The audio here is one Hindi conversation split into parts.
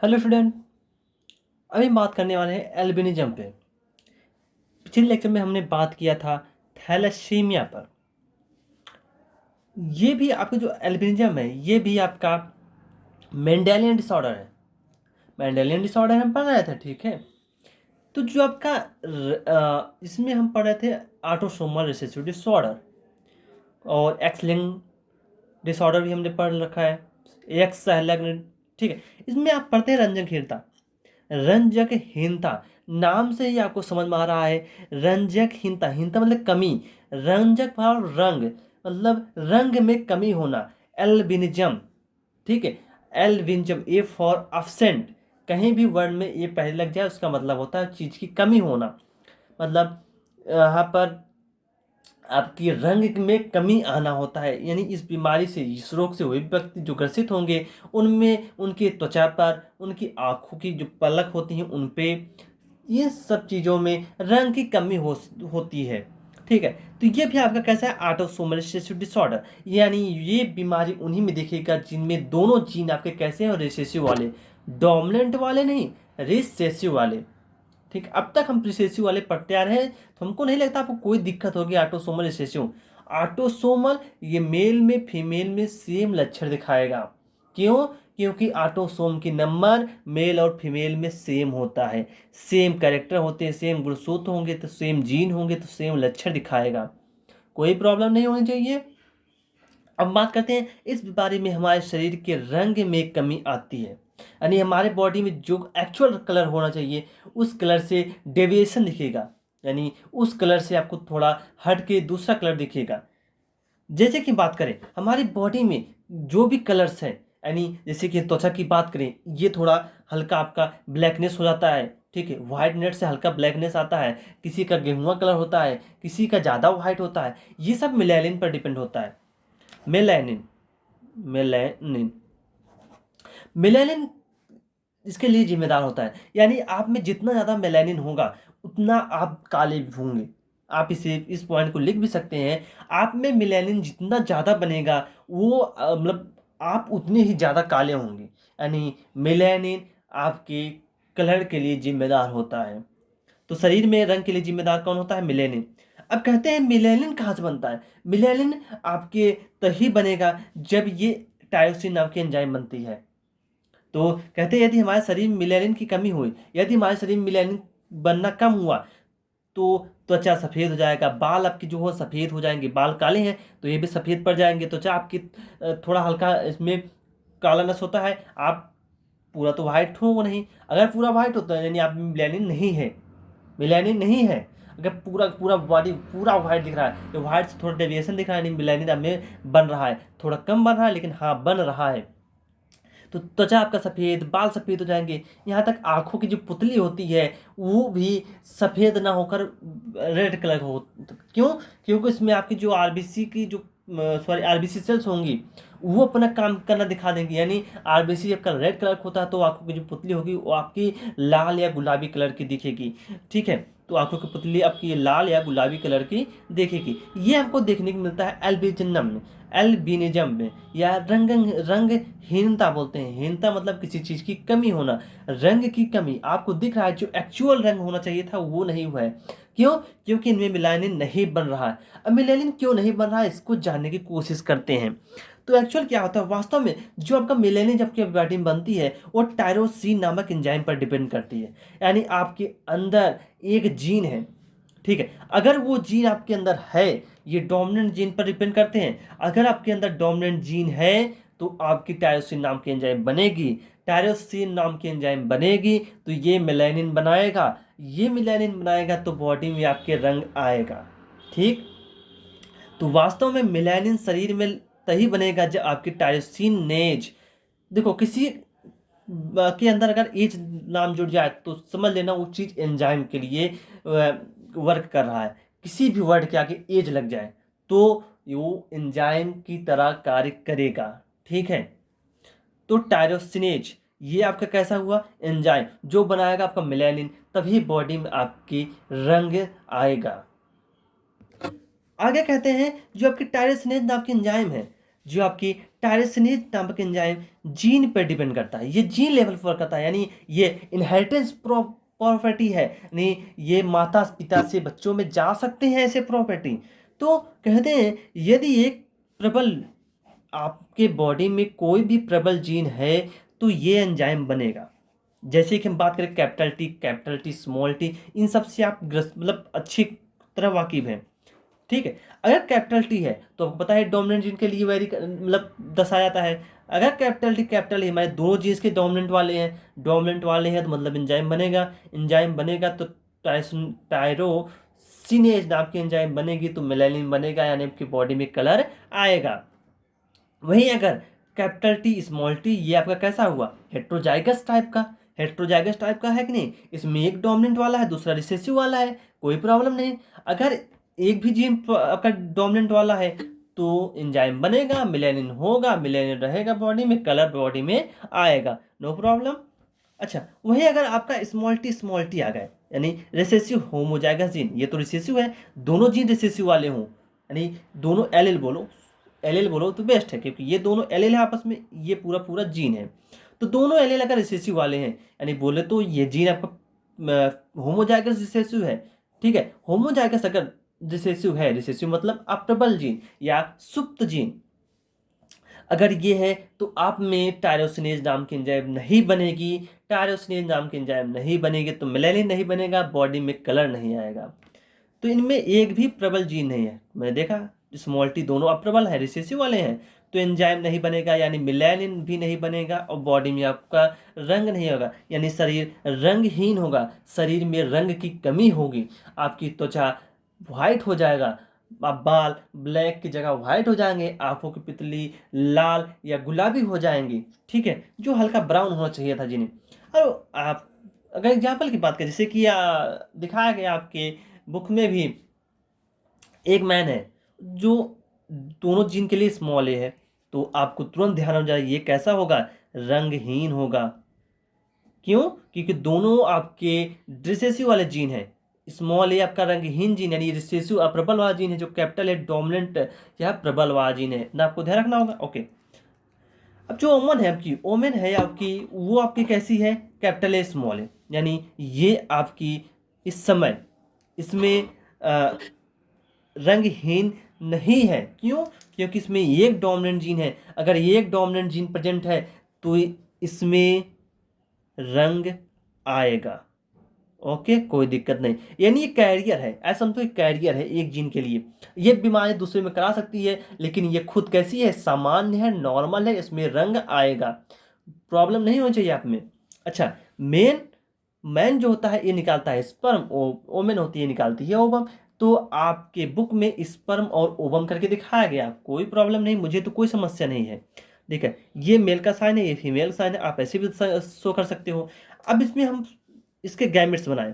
Hello student. अभी बात करने वाले हैं एल्बिनिज्म पे। पिछले लेक्चर में हमने बात किया था थैलेसीमिया पर। ये भी आपका जो एल्बिनिज्म है ये भी आपका मेंडेलियन डिसऑर्डर है। मेंडेलियन डिसऑर्डर हम पढ़ रहे थे, ठीक है। तो जो आपका इसमें हम पढ़ रहे थे ऑटोसोमल रिसेसिव डिसऑर्डर और एक्स लिंक्ड डिसऑर्डर भी हमने पढ़ रखा है, एक्स लिंक्ड, ठीक है। इसमें आप पढ़ते हैं रंजकहीनता। रंजकहीनता नाम से ही आपको समझ में आ रहा है। रंजकहीनता, हीनता मतलब कमी, रंजक भाव रंग मतलब रंग में कमी होना। एल्बिनिज्म, ठीक है। एल्बिनिज्म, ए फॉर अब्सेंट, कहीं भी वर्ड में ये पहले लग जाए उसका मतलब होता है चीज की कमी होना। मतलब यहाँ पर आपकी रंग में कमी आना होता है, यानी इस बीमारी से, इस रोग से वही व्यक्ति जो ग्रसित होंगे उनमें उनकी त्वचा पर, उनकी आंखों की जो पलक होती हैं उन पे, ये सब चीज़ों में रंग की कमी होती है, ठीक है। तो ये भी आपका कैसा है, ऑटोसोमल रिसेसिव डिसऑर्डर, यानी ये बीमारी उन्हीं में दिखेगा जिनमें दोनों जीन आपके कैसे हैं, रिसेसिव वाले, डोमिनेंट वाले नहीं, रिसेसिव वाले, ठीक। अब तक हम रिसेसिव वाले पढ़ते आ रहे हैं, तो हमको नहीं लगता आपको कोई दिक्कत होगी ऑटोसोमल रिसेसिव। ऑटोसोमल ये मेल में फीमेल में सेम लक्षण दिखाएगा। क्यों? क्योंकि ऑटोसोम की नंबर मेल और फीमेल में सेम होता है, सेम कैरेक्टर होते हैं, सेम गुणसूत्र होंगे तो सेम जीन होंगे तो सेम लक्षण दिखाएगा। कोई प्रॉब्लम नहीं होनी चाहिए। अब बात करते हैं इस बारे में, हमारे शरीर के रंग में कमी आती है, यानी हमारे बॉडी में जो एक्चुअल कलर होना चाहिए उस कलर से डेविएशन दिखेगा, यानी उस कलर से आपको थोड़ा हट के दूसरा कलर दिखेगा। जैसे कि बात करें हमारी बॉडी में जो भी कलर्स हैं, यानी जैसे कि त्वचा की बात करें, ये थोड़ा हल्का आपका ब्लैकनेस हो जाता है, ठीक है। वाइटनेस से हल्का ब्लैकनेस आता है, किसी का गेहुआ कलर होता है, किसी का ज़्यादा वाइट होता है, ये सब मिलेनिन पर डिपेंड होता है। मेलानिन, मेलानिन, मेलानिन इसके लिए जिम्मेदार होता है, यानी आप में जितना ज़्यादा मेलानिन होगा उतना आप काले भी होंगे। आप इसे, इस पॉइंट को लिख भी सकते हैं, आप में मेलानिन जितना ज़्यादा बनेगा वो मतलब आप उतने ही ज़्यादा काले होंगे, यानी मेलानिन आपके कलर के लिए जिम्मेदार होता है। तो शरीर में रंग के लिए जिम्मेदार कौन होता है? मेलेनिन। अब कहते हैं मेलेनिन कहाँ से बनता है? मेलेनिन आपके तभी बनेगा जब ये टायरोसिन नाम की एंजाइम बनती है। तो कहते हैं यदि हमारे शरीर में मेलेनिन की कमी हुई, यदि हमारे शरीर में मेलेनिन बनना कम हुआ तो त्वचा सफ़ेद हो जाएगा, बाल आपके जो हो सफ़ेद हो जाएंगे, बाल काले हैं तो ये भी सफ़ेद पड़ जाएंगे, त्वचा आपकी थोड़ा हल्का इसमें कालानस होता है। आप पूरा तो वाइट हो नहीं, अगर पूरा वाइट होता है यानी आप में मेलानिन नहीं है, मिलानिन नहीं है। अगर पूरा पूरा बॉडी पूरा वाइट दिख रहा है, तो वाइट से थोड़ा डेविएशन दिख रहा है, नहीं मिलानिन हमें बन रहा है, थोड़ा कम बन रहा है लेकिन हाँ बन रहा है। तो त्वचा आपका सफ़ेद, बाल सफ़ेद हो जाएंगे, यहाँ तक आँखों की जो पुतली होती है वो भी सफ़ेद ना होकर रेड कलर हो। तो क्यों? क्योंकि इसमें आपकी जो आरबीसी की जो सॉरी आरबीसी सेल्स होंगी वो अपना काम करना दिखा देंगी, यानी आरबीसी आपका रेड कलर का होता है तो आँखों की जो पुतली होगी वो आपकी लाल या गुलाबी कलर की दिखेगी, ठीक है। तो आंखों की पुतली आपकी लाल या गुलाबी कलर की देखेगी। ये आपको देखने को मिलता है एल्बिनिज्म में, एल्बिनिज्म में, या रंगहीनता बोलते हैं। हीनता मतलब किसी चीज की कमी होना, रंग की कमी आपको दिख रहा है, जो एक्चुअल रंग होना चाहिए था वो नहीं हुआ है। क्यों? क्योंकि इनमें मिलानिन नहीं बन रहा है। अब मिलानिन क्यों नहीं बन रहा है इसको जानने की कोशिश करते हैं। तो एक्चुअल क्या होता है वास्तव में, जो आपका मेलेनिन जब बॉडी में बनती है वो टायरोसिन नामक एंजाइम पर डिपेंड करती है, यानी आपके अंदर एक जीन है, ठीक है। अगर वो जीन आपके अंदर है, ये डोमिनेंट जीन पर डिपेंड करते हैं, अगर आपके अंदर डोमिनेंट जीन है तो आपकी टायरोसिन नाम की एंजाइम बनेगी, टायरोसिन नाम की एंजाइम बनेगी तो ये मेलानिन बनाएगा, ये मेलानिन बनाएगा तो बॉडी में आपके रंग आएगा, ठीक। तो वास्तव में मेलानिन शरीर में तभी बनेगा जब आपकी टायरोसिनेज, देखो किसी के अंदर अगर एज नाम जुड़ जाए तो समझ लेना वो चीज़ एंजाइम के लिए वर्क कर रहा है। किसी भी वर्ड के आगे एज लग जाए तो वो एंजाइम की तरह कार्य करेगा, ठीक है। तो टायरोसिनेज ये आपका कैसा हुआ? एंजाइम जो बनाएगा आपका मेलानिन, तभी बॉडी में आपकी रंग आएगा। आगे कहते हैं जो आपकी टायरोसिनेज नाम की एंजाइम है, जो आपकी टायरोसिनेज नामक एंजाइम जीन पर डिपेंड करता है, ये जीन लेवल पर करता है, यानी ये इनहेरिटेंस प्रॉपर्टी है, यानी ये माता पिता से बच्चों में जा सकते हैं ऐसे प्रॉपर्टी। तो कहते हैं यदि एक प्रबल आपके बॉडी में कोई भी प्रबल जीन है तो ये एंजाइम बनेगा। जैसे कि हम बात करें कैपिटल टी स्मॉल टी, इन सब से आप मतलब अच्छी तरह वाकिफ हैं, ठीक है। अगर कैपिटल टी है तो आपको पता है डोमिनेंट जीन के लिए वेरी मतलब दर्शाया जाता है। अगर कैपिटल ही हमारे दोनों जीन्स के डोमिनेंट वाले हैं तो मतलब एंजाइम बनेगा तो टायरोसिनेज नाम की एंजाइम बनेगी तो मेलानिन बनेगा, यानी आपकी बॉडी में कलर आएगा। वहीं अगर कैपिटल टी स्मॉल टी, ये आपका कैसा हुआ, हेट्रोजाइगस टाइप का है कि नहीं, इसमें एक डोमिनेंट वाला है दूसरा रिसेसिव वाला है, कोई प्रॉब्लम नहीं। अगर एक भी जीन आपका डोमिनेंट वाला है तो एंजाइम बनेगा, मिलेनिन होगा, मिलेनिन रहेगा बॉडी में, कलर बॉडी में आएगा, नो प्रॉब्लम। अच्छा, वही अगर आपका स्मॉल टी आ गए, यानी रिसेसिव होमोजाइगस जीन, ये तो रिसेसिव है, दोनों जीन रिसेसिव वाले हों, यानी दोनों एल बोलो तो बेस्ट है, क्योंकि ये दोनों एल है आपस में, ये पूरा पूरा जीन है। तो दोनों एल अगर रिसेसिव वाले हैं, यानी बोले तो ये जीन आपका होमोजाइगस रिसेसिव है, ठीक है। होमोजाइगस अगर रिसेसिव मतलब अप्रबल जीन या सुप्त जीन अगर ये है तो आप में टायरोसिनेज नाम की एंजाइम नहीं बनेगी। टायरोसिनेज नाम की एंजाइम नहीं बनेगी तो मेलानिन नहीं बनेगा, बॉडी में कलर नहीं आएगा। तो इनमें एक भी प्रबल जीन नहीं है, मैंने देखा स्मॉल टी दोनों अप्रबल है, रिसेसिव वाले हैं, तो एंजाइम नहीं बनेगा, यानी मेलानिन भी नहीं बनेगा, और बॉडी में आपका रंग नहीं होगा, यानी शरीर रंगहीन होगा, शरीर में रंग की कमी होगी, आपकी त्वचा वाइट हो जाएगा, आप बाल ब्लैक की जगह वाइट हो जाएंगे, आंखों की पितली लाल या गुलाबी हो जाएंगी, ठीक है, जो हल्का ब्राउन होना चाहिए था जिन्हें। और आप अगर एग्जाम्पल की बात करें, जैसे कि दिखाया गया आपके बुक में भी, एक मैन है जो दोनों जीन के लिए स्मॉल ए है, तो आपको तुरंत ध्यान हो जाए ये कैसा होगा, रंगहीन होगा। क्यों? क्योंकि दोनों आपके रिसेसिव वाले जीन हैं। स्मॉल ए आपका रंगहीन जीन, यानी रिसेसिव अप्रबल वाला जीन है, जो कैपिटल है डोमिनेंट या प्रबल वाला जीन है ना, आपको ध्यान रखना होगा, ओके। अब जो ओमेन है आपकी, वो आपकी कैसी है, कैपिटल ए स्मॉल है, यानी ये आपकी इस समय इसमें रंगहीन नहीं है। क्यों? क्योंकि इसमें एक डोमिनेंट जीन है, अगर एक डोमिनेंट जीन प्रेजेंट है तो इसमें रंग आएगा, ओके, कोई दिक्कत नहीं। यानी ये कैरियर है, ऐसा समझो एक कैरियर है एक जीन के लिए, ये बीमारी दूसरे में करा सकती है, लेकिन ये खुद कैसी है, सामान्य है, नॉर्मल है, इसमें रंग आएगा, प्रॉब्लम नहीं होनी चाहिए आप में। अच्छा, मेन मैन जो होता है ये निकालता है स्पर्म, ओमेन होती है निकालती है ओवम। तो आपके बुक में स्पर्म और ओवम करके दिखाया गया, कोई प्रॉब्लम नहीं, मुझे तो कोई समस्या नहीं है, ठीक है। ये मेल का साइन है, ये फीमेल साइन है, आप ऐसे भी शो कर सकते हो। अब इसमें हम इसके गैमेट्स बनाए,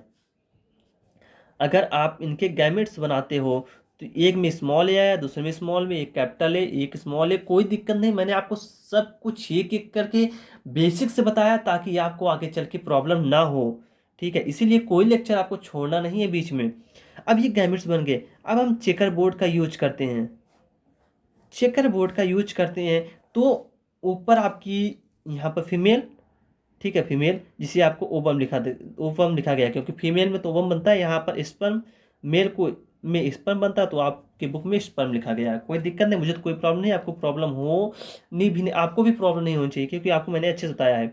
अगर आप इनके गैमेट्स बनाते हो तो एक में स्मॉल ए आया, दूसरे में स्मॉल में, एक कैपिटल है एक स्मॉल है, कोई दिक्कत नहीं, मैंने आपको सब कुछ एक एक करके बेसिक से बताया ताकि आपको आगे चल के प्रॉब्लम ना हो, ठीक है, इसीलिए कोई लेक्चर आपको छोड़ना नहीं है बीच में। अब ये गैमेट्स बन गए, अब हम चेकर बोर्ड का यूज करते हैं, तो ऊपर आपकी यहाँ पर फीमेल, ठीक है, फीमेल जिसे आपको ओवम लिखा गया, क्योंकि फीमेल में तो ओवम बनता है, यहाँ पर स्पर्म मेल को में स्पर्म बनता है, तो आपके बुक में स्पर्म लिखा गया है, कोई दिक्कत नहीं, मुझे तो कोई प्रॉब्लम नहीं, आपको प्रॉब्लम हो नहीं भी नहीं, आपको भी प्रॉब्लम नहीं होनी चाहिए, क्योंकि आपको मैंने अच्छे से बताया है।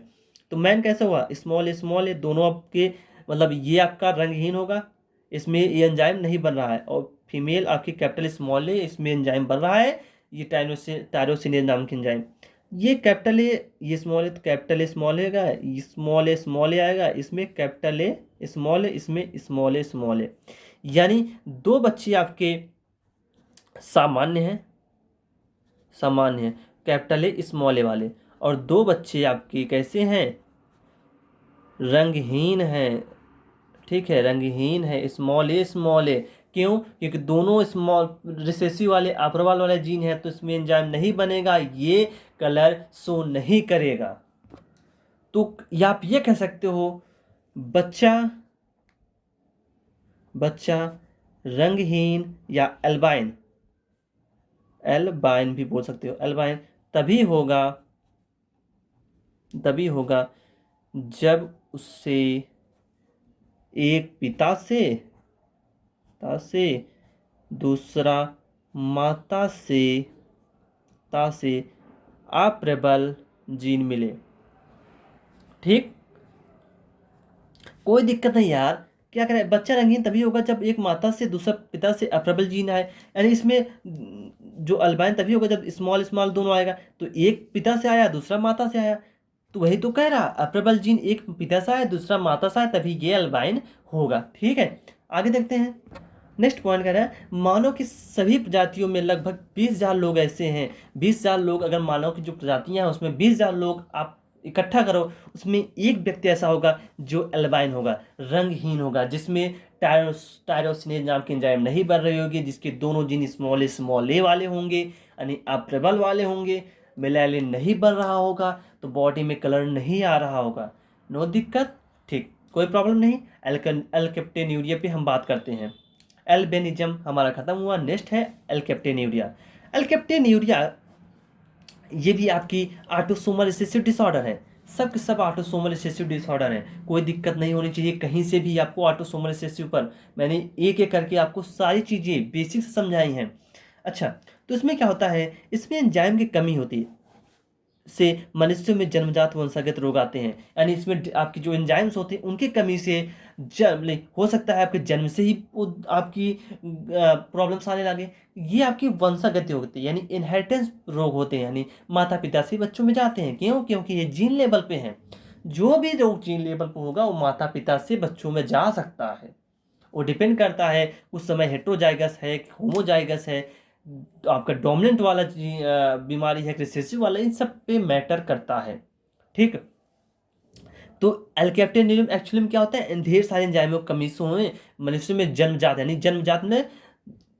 तो मैन कैसा हुआ, स्मॉल ए दोनों आपके, मतलब ये आपका रंगहीन होगा, इसमें ये एंजाइम नहीं बन रहा है, और फीमेल आपकी कैपिटल स्मॉल ए, इसमें एंजाइम बन रहा है, ये टायरोसिनेज नाम की एंजाइम। ये कैपिटल ए, ये स्मॉल ए, तो कैपिटल ए स्मॉल एगा, स्मॉल ए आएगा, इसमें कैपिटल ए स्मॉल ए, इसमें स्मॉल ए, यानी दो बच्चे आपके सामान्य हैं कैपिटल ए स्मॉल ए वाले, और दो बच्चे आपके कैसे हैं, रंगहीन है, ठीक है, रंगहीन है, स्मॉल ए। क्यों? क्योंकि दोनों स्मॉल रिसेसिव वाले अप्रबल वाले जीन है, तो इसमें एंजाइम नहीं बनेगा, ये कलर शो नहीं करेगा। तो या आप ये कह सकते हो बच्चा रंगहीन या अल्बाइन, एल्बाइन भी बोल सकते हो। एल्बाइन तभी होगा जब उससे एक पिता से दूसरा माता से अप्रबल जीन मिले। ठीक, कोई दिक्कत नहीं यार। क्या करें, बच्चा रंगीन तभी होगा जब एक माता से दूसरा पिता से अप्रबल जीन आए। यानी इसमें जो अल्बाइन तभी होगा जब स्मॉल स्मॉल दोनों आएगा। तो एक पिता से आया दूसरा माता से आया, तो वही तो कह रहा, अप्रबल जीन एक पिता से आया दूसरा माता से आया तभी ये अल्बाइन होगा। ठीक है, आगे देखते हैं। नेक्स्ट पॉइंट कह रहा है मानव की सभी प्रजातियों में लगभग 20,000 लोग ऐसे हैं। 20,000 लोग, अगर मानव की जो प्रजातियां हैं उसमें 20,000 लोग आप इकट्ठा करो, उसमें एक व्यक्ति ऐसा होगा जो एल्बाइन होगा, रंगहीन होगा, जिसमें टायरोसिनेज नाम की एंजाइम नहीं बन रही होगी, जिसके दोनों जीन स्मॉल ए वाले होंगे यानी अप्रबल वाले होंगे, मेलानिन नहीं बन रहा होगा, तो बॉडी में कलर नहीं आ रहा होगा। नो दिक्कत, ठीक, कोई प्रॉब्लम नहीं। एल्केप्टेन्यूरिया पे हम बात करते हैं। एल्बिनिज्म हमारा खत्म हुआ। नेक्स्ट है एल्केप्टेन्यूरिया। एल्केप्टेन्यूरिया ये भी आपकी ऑटोसोमल रिसेसिव डिसऑर्डर है। सब के सब ऑटोसोमल रिसेसिव डिसऑर्डर है, कोई दिक्कत नहीं होनी चाहिए कहीं से भी आपको ऑटोसोमल रिसेसिव पर। मैंने एक एक करके आपको सारी चीज़ें बेसिक से समझाई हैं। अच्छा, तो इसमें क्या होता है, इसमें एंजाइम की कमी होती है से मनुष्यों में जन्मजात वंशागत रोग आते हैं। यानी इसमें आपकी जो एंजाइम्स होते हैं उनकी कमी से हो सकता है आपके जन्म से ही वो आपकी प्रॉब्लम्स आने लगे। ये आपकी वंशागति होती है, यानी इनहेरिटेंस रोग होते हैं, यानी माता पिता से बच्चों में जाते हैं। क्यों? क्योंकि ये जीन लेवल पे हैं। जो भी रोग जीन लेवल पे होगा वो माता पिता से बच्चों में जा सकता है। वो डिपेंड करता है उस समय हेट्रोजाइगस है होमोजाइगस है, तो आपका डोमिनेंट वाला बीमारी है रिसेसिव वाला, इन सब पे मैटर करता है। ठीक, तो एल्केप्टेन्यूरियम एक्चुअली में क्या होता है, ढेर सारे एंजाइमों की कमी से हुए मनुष्य में जन्मजात, यानी जन्मजात में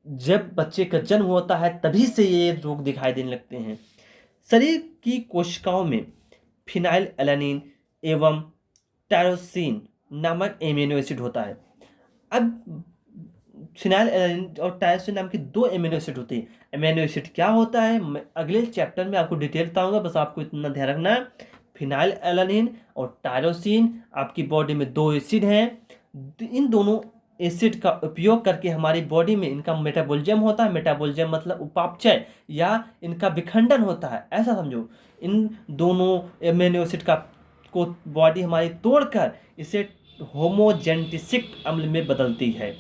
जब बच्चे का जन्म होता है तभी से ये रोग दिखाई देने लगते हैं। शरीर की कोशिकाओं में फिनाइल एलानिन एवं टायरोसिन नामक एमिनो एसिड होता है। अब फिनाइल एलानिन और टायरोसिन नाम की दो एमिनो एसिड होती है। एमिनो एसिड क्या होता है मैं अगले चैप्टर में आपको डिटेल बताऊंगा, बस आपको इतना ध्यान रखना है। फिनाइल एलानिन और टायरोसिन आपकी बॉडी में दो एसिड हैं। इन दोनों एसिड का उपयोग करके हमारी बॉडी में इनका मेटाबॉलिज्म होता है। मेटाबॉलिज्म मतलब उपापचय या इनका विखंडन होता है, ऐसा समझो। इन दोनों एमिनो एसिड का को बॉडी हमारी तोड़कर इसे होमोजेंटिसिक अम्ल में बदलती है।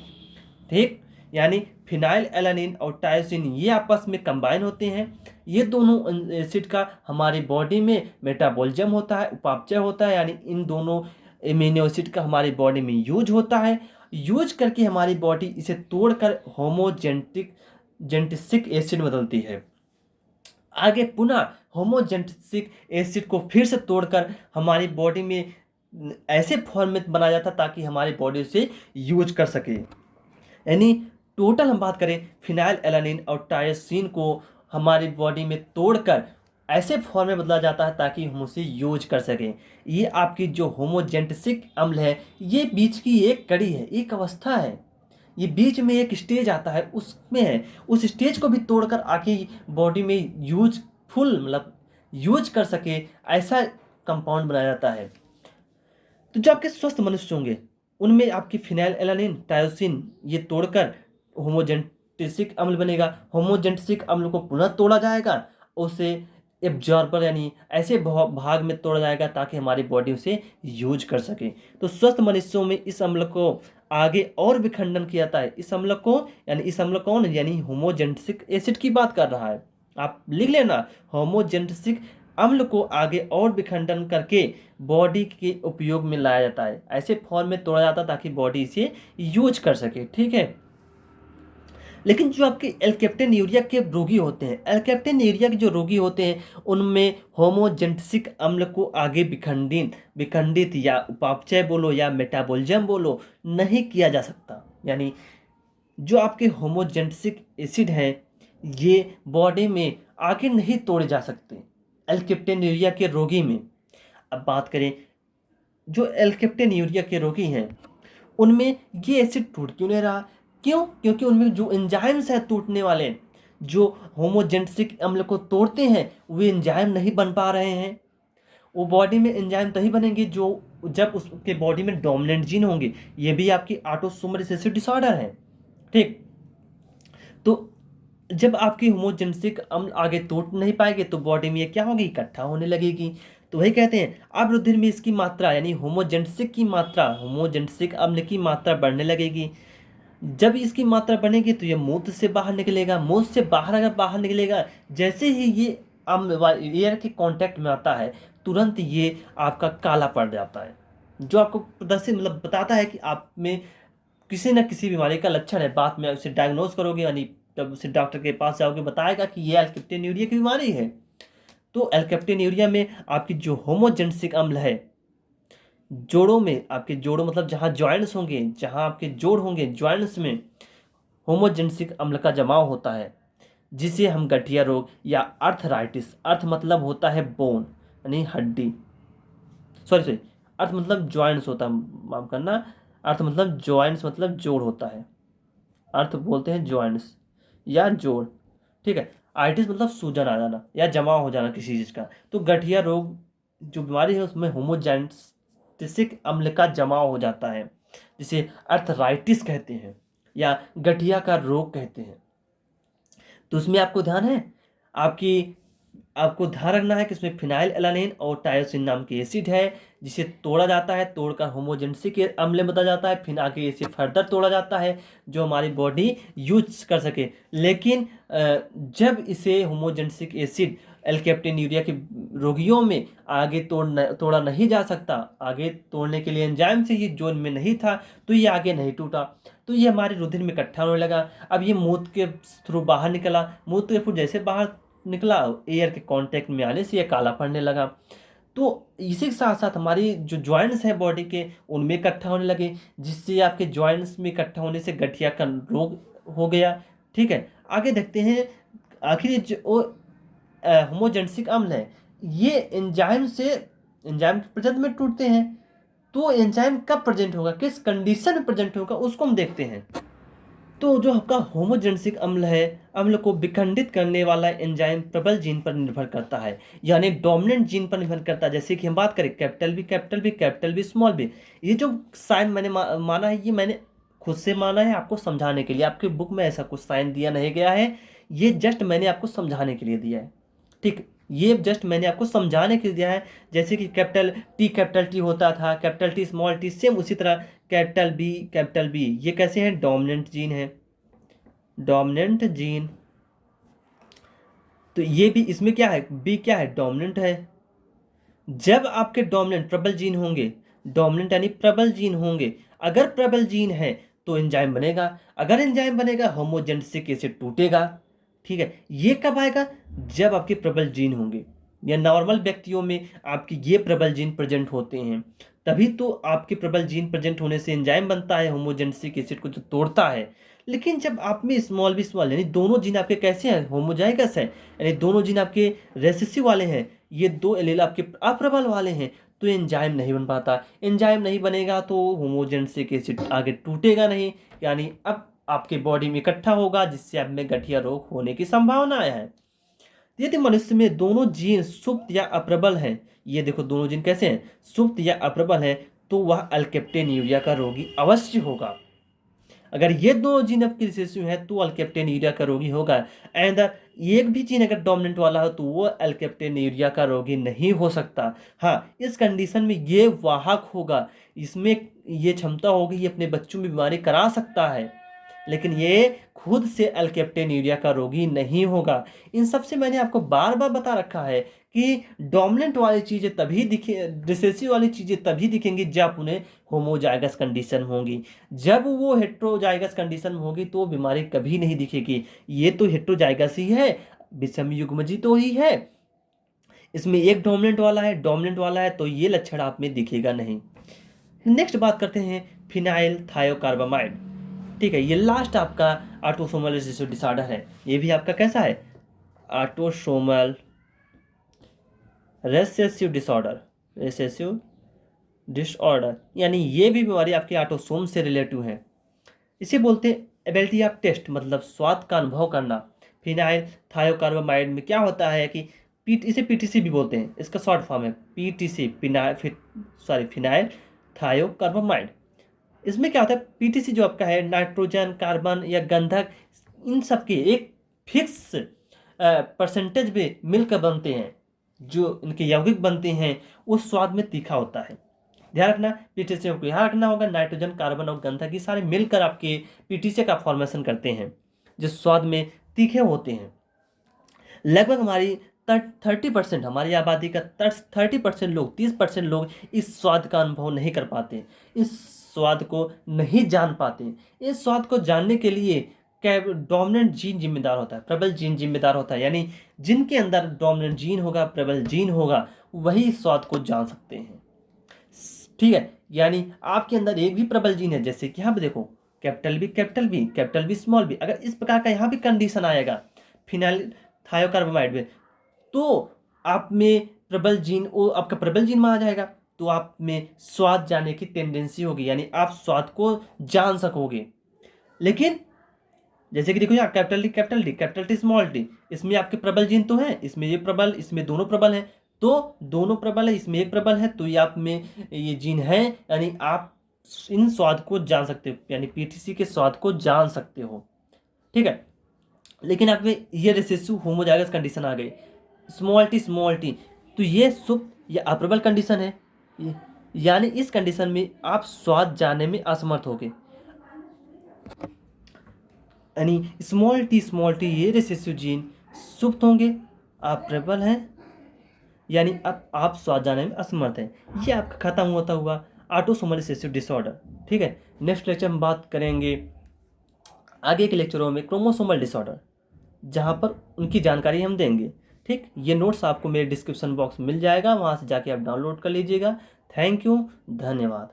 ठीक, यानी फिनाइल एलानिन और टायरोसिन ये आपस में कंबाइन होते हैं। ये दोनों एसिड का हमारी बॉडी में मेटाबॉलिज्म होता है, उपापचय होता है, यानी इन दोनों एमिनो एसिड का हमारी बॉडी में यूज होता है। यूज करके हमारी बॉडी इसे तोड़कर जेंटिसिक एसिड बदलती है। आगे पुनः होमोजेंटिसिक एसिड को फिर से तोड़कर हमारी बॉडी में ऐसे फॉर्म में बनाया जाता ताकि हमारी बॉडी उसे यूज कर सके। यानी टोटल हम बात करें फिनाइल एलानिन और टायरोसिन को हमारी बॉडी में तोड़कर ऐसे फॉर्म में बदला जाता है ताकि हम उसे यूज कर सकें। ये आपकी जो होमोजेंटिसिक अम्ल है ये बीच की एक कड़ी है, एक अवस्था है। ये बीच में एक स्टेज आता है उसमें है, उस स्टेज को भी तोड़कर आके बॉडी में यूजफुल मतलब यूज कर सके ऐसा कंपाउंड बनाया जाता है। तो जो आपके स्वस्थ मनुष्य होंगे उनमें आपकी फिनाइल एलानिन टायरोसिन ये तोड़कर होमोजेंटिसिक अम्ल बनेगा। होमोजेंटिसिक अम्ल को पुनः तोड़ा जाएगा, उसे एब्जॉर्बर यानी ऐसे भाग में तोड़ा जाएगा ताकि हमारी बॉडी उसे यूज कर सके। तो स्वस्थ मनुष्यों में इस अम्ल को आगे और विखंडन किया जाता है। इस अम्ल को यानी इस अम्ल कौन यानी होमोजेंटिसिक एसिड की बात कर रहा है, आप लिख लेना। होमोजेंटिसिक अम्ल को आगे और विखंडन करके बॉडी के उपयोग में लाया जाता है, ऐसे फॉर्म में तोड़ा जाता है ताकि बॉडी इसे यूज कर सके। ठीक है, लेकिन जो आपके एल्केप्टेन्यूरिया के रोगी होते हैं, एल्केप्टेन्यूरिया के जो रोगी होते हैं उनमें होमोजेंटिसिक अम्ल को आगे विखंडित या उपापचय बोलो या मेटाबॉलिज्म बोलो नहीं किया जा सकता। यानी जो आपके होमोजेंटिसिक एसिड हैं ये बॉडी में आगे नहीं तोड़े जा सकते एल्केप्टेन्यूरिया के रोगी में। अब बात करें जो एल्केप्टेन्यूरिया के रोगी हैं उनमें ये एसिड टूट क्यों नहीं रहा? क्यों? क्योंकि उनमें जो एंजाइम्स हैं टूटने वाले जो होमोजेनेसिस अम्ल को तोड़ते हैं वे एंजाइम नहीं बन पा रहे हैं। वो बॉडी में एंजाइम तभी बनेंगे जो जब उसके बॉडी में डोमिनेंट जीन होंगे। ये भी आपकी ऑटोसोमल रिसेसिव डिसऑर्डर है। ठीक, तो जब आपकी होमोजेनेसिक अम्ल आगे तोड़ नहीं पाएंगे तो बॉडी में ये क्या होगी, इकट्ठा होने लगेगी। तो वही कहते हैं अब रुधिर में इसकी मात्रा यानी होमोजेनेसिक अम्ल की मात्रा बढ़ने लगेगी। जब इसकी मात्रा बढ़ेगी तो ये मूत्र से बाहर निकलेगा। मूत्र से बाहर अगर बाहर निकलेगा, जैसे ही ये अम्ल एयर के कांटेक्ट में आता है तुरंत ये आपका काला पड़ जाता है, जो आपको प्रदर्शित मतलब बताता है कि आप में किसी न किसी बीमारी का लक्षण है। बाद में उसे डायग्नोज करोगे यानी जब उसे डॉक्टर के पास जाओगे बताएगा कि ये एल्केप्टेन्यूरिया की बीमारी है। तो एल्केप्टेन्यूरिया में आपकी जो होमोजेनेसिक अम्ल है जोड़ों में, आपके जोड़ों मतलब जहाँ जॉइंट्स होंगे, जहाँ आपके जोड़ होंगे जॉइंट्स में होमोजेनेसिक अम्ल का जमाव होता है, जिसे हम गठिया रोग या अर्थराइटिस, अर्थ मतलब होता है बोन यानी हड्डी, सॉरी अर्थ मतलब जॉइंट्स होता है, माफ करना, अर्थ मतलब जॉइंट्स मतलब जोड़ होता है, अर्थ बोलते हैं जॉइंट्स या जोड़। ठीक है, आइटिस मतलब सूजन आ जाना या जमा हो जाना किसी चीज़ का। तो गठिया रोग जो बीमारी है उसमें होमोजेनेसिक अम्ल का जमाव हो जाता है, जिसे अर्थराइटिस कहते हैं या गठिया का रोग कहते हैं। तो उसमें आपको ध्यान है, आपकी आपको ध्यान रखना है कि इसमें फिनाइल एलानिन और टायोसिन नाम की एसिड है, जिसे तोड़ा जाता है, तोड़कर होमोजेनेसिक अम्ल में बदला जाता है, फिर आगे इसे फर्दर तोड़ा जाता है जो हमारी बॉडी यूज कर सके। लेकिन जब इसे होमोजेनेसिक एसिड एल्केप्टेन्यूरिया के रोगियों में आगे तोड़ा नहीं जा सकता, आगे तोड़ने के लिए एंजाइम से ये जो इनमें नहीं था तो ये आगे नहीं टूटा, तो ये हमारे रुधिर में इकट्ठा होने लगा। अब ये मूत्र के थ्रू बाहर निकला, मूत्र के थ्रू जैसे बाहर निकला एयर के कांटेक्ट में आने से ये काला पड़ने लगा। तो इसी के साथ साथ हमारी जो जॉइंट्स हैं बॉडी के उनमें इकट्ठा होने लगे, जिससे आपके जॉइंट्स में इकट्ठा होने से गठिया का रोग हो गया। ठीक है, आगे देखते हैं। आखिर जो होमोजेनेसिक अम्ल है ये एंजाइम के प्रेजेंट में टूटते हैं। तो एंजाइम कब प्रेजेंट होगा, किस कंडीशन में प्रेजेंट होगा, उसको हम देखते हैं। तो जो आपका होमोजेनेसिक अम्ल है, अम्ल को विखंडित करने वाला एंजाइम प्रबल जीन पर निर्भर करता है, यानी डोमिनेंट जीन पर निर्भर करता है। जैसे कि हम बात करें कैपिटल बी स्मॉल बी, ये जो साइन मैंने माना है ये मैंने खुद से माना है आपको समझाने के लिए। आपकी बुक में ऐसा कुछ साइन दिया नहीं गया है, ये जस्ट मैंने आपको समझाने के लिए दिया है। ठीक, ये जस्ट मैंने आपको समझाने के लिए दिया है। जैसे कि कैपिटल टी होता था, capital T small T, same उसी तरह कैपिटल बी ये कैसे हैं, डोमिनेंट जीन है, डोमिनेंट जीन। तो ये भी इसमें क्या है, बी क्या है, डोमिनेंट है। जब आपके डोमिनेंट प्रबल जीन होंगे, डोमिनेंट यानी प्रबल जीन होंगे, अगर प्रबल जीन है तो एंजाइम बनेगा, अगर एंजाइम बनेगा होमोजेनेसिक एसिड टूटेगा। ठीक है, ये कब आएगा, जब आपके प्रबल जीन होंगे या नॉर्मल व्यक्तियों में आपके ये प्रबल जीन प्रेजेंट होते हैं, तभी तो आपके प्रबल जीन प्रेजेंट होने से एंजाइम बनता है होमोजेनेसिक एसिड को जो तोड़ता है। लेकिन जब आप में स्मॉल बी स्मॉल यानी दोनों जीन आपके कैसे हैं, होमोजाइगस हैं, यानी दोनों जीन आपके रेसेसिव वाले हैं, ये दो एलील आपके अप्रबल वाले हैं, तो एंजाइम नहीं बन पाता। एंजाइम नहीं बनेगा तो होमोजेनेसिक एसिड आगे टूटेगा नहीं, यानी अब आपके बॉडी में इकट्ठा होगा, जिससे आप में गठिया रोग होने की संभावना है। यदि मनुष्य में दोनों जीन सुप्त या अप्रबल हैं, ये देखो दोनों जीन कैसे हैं, सुप्त या अप्रबल हैं, तो वह एल्केप्टेन्यूरिया का रोगी अवश्य होगा। अगर ये दोनों जीन आपके रिसेसिव है तो एल्केप्टेन्यूरिया का रोगी होगा। एंड एक भी जीन अगर डोमिनेंट वाला हो तो वो एल्केप्टेन्यूरिया का रोगी नहीं हो सकता। हाँ, इस कंडीशन में ये वाहक होगा, इसमें ये क्षमता होगी ये अपने बच्चों में बीमारी करा सकता है, लेकिन ये खुद से एल्केप्टेन्यूरिया का रोगी नहीं होगा। इन सब से मैंने आपको बार बार बता रखा है कि डोमिनेंट वाली चीज़ें तभी दिखे, रिसेसिव वाली चीज़ें तभी दिखेंगी जब उन्हें होमोजाइगस कंडीशन होंगी। जब वो हेट्रोजाइगस कंडीशन में होगी तो बीमारी कभी नहीं दिखेगी। ये तो हेट्रोजाइगस ही है, विषम युग्मजी तो ही है, इसमें एक डोमिनेंट वाला है तो ये लक्षण आप में दिखेगा नहीं। नेक्स्ट बात करते हैं फिनाइल थायोकार्बामाइड। ठीक है, ये लास्ट आपका ऑटोसोमल रिसेसिव डिसऑर्डर है। ये भी आपका कैसा है, ऑटोसोमल रिसेसिव डिसऑर्डर, यानी ये भी बीमारी आपके ऑटोसोम से रिलेटिव है। इसे बोलते हैं एबिलिटी ऑफ टेस्ट, मतलब स्वाद का अनुभव करना, फिनाइल थायोकार्बामाइड में क्या होता है कि इसे पीटीसी भी बोलते हैं, इसका शॉर्ट फॉर्म है पीटीसी, फिनाइल थायोकार्बामाइड। इसमें क्या होता है, पीटीसी जो आपका है नाइट्रोजन, कार्बन या गंधक, इन सब के एक फिक्स परसेंटेज में मिलकर बनते हैं। जो इनके यौगिक बनते हैं वो स्वाद में तीखा होता है। ध्यान रखना, पीटीसी को ध्यान रखना होगा, नाइट्रोजन, कार्बन और गंधक ये सारे मिलकर आपके पीटीसी का फॉर्मेशन करते हैं, जो स्वाद में तीखे होते हैं। लगभग हमारी 30% हमारी आबादी का 30% लोग, 30% लोग इस स्वाद का अनुभव नहीं कर पाते, इस स्वाद को नहीं जान पाते। इस स्वाद को जानने के लिए डोमिनेंट जीन जिम्मेदार होता है, प्रबल जीन जिम्मेदार होता है। यानी जिनके अंदर डोमिनेंट जीन होगा, प्रबल जीन होगा, वही इस स्वाद को जान सकते हैं। ठीक है, यानी आपके अंदर एक भी प्रबल जीन है, जैसे कि यहाँ पे देखो कैपिटल बी स्मॉल बी, अगर इस प्रकार का यहाँ भी कंडीशन आएगा फिनाइल थायोकार्बामाइड में, तो आप में प्रबल जीन, वो आपका प्रबल जीन माना जाएगा, तो आप में स्वाद जानने की टेंडेंसी होगी, यानी आप स्वाद को जान सकोगे। लेकिन जैसे कि देखो यहाँ कैपिटल टी स्मॉल टी, इसमें आपके प्रबल जीन तो है, इसमें ये प्रबल, इसमें दोनों प्रबल हैं, तो दोनों प्रबल है, इसमें एक प्रबल है, तो ये आप में ये जीन है, यानी आप इन स्वाद को जान सकते हो, यानी पीटीसी के स्वाद को जान सकते हो। ठीक है, लेकिन आप में ये रिसेसिव होमोजाइगस कंडीशन आ गई, स्मॉल टी, तो ये सुप्त या अप्रबल कंडीशन है, यानी इस कंडीशन में आप स्वाद जानने में असमर्थ होगे। यानी स्मॉल टी ये रिसेसिव जीन सुप्त होंगे, आप प्रबल हैं, यानी अब आप स्वाद जानने में असमर्थ हैं। ये आपका खत्म होता हुआ ऑटोसोमल रिसेसिव डिसऑर्डर। ठीक है, नेक्स्ट लेक्चर में बात करेंगे आगे के लेक्चरों में क्रोमोसोमल डिसऑर्डर, जहाँ पर उनकी जानकारी हम देंगे। ठीक, ये नोट्स आपको मेरे डिस्क्रिप्शन बॉक्स में मिल जाएगा, वहाँ से जाके आप डाउनलोड कर लीजिएगा। थैंक यू, धन्यवाद।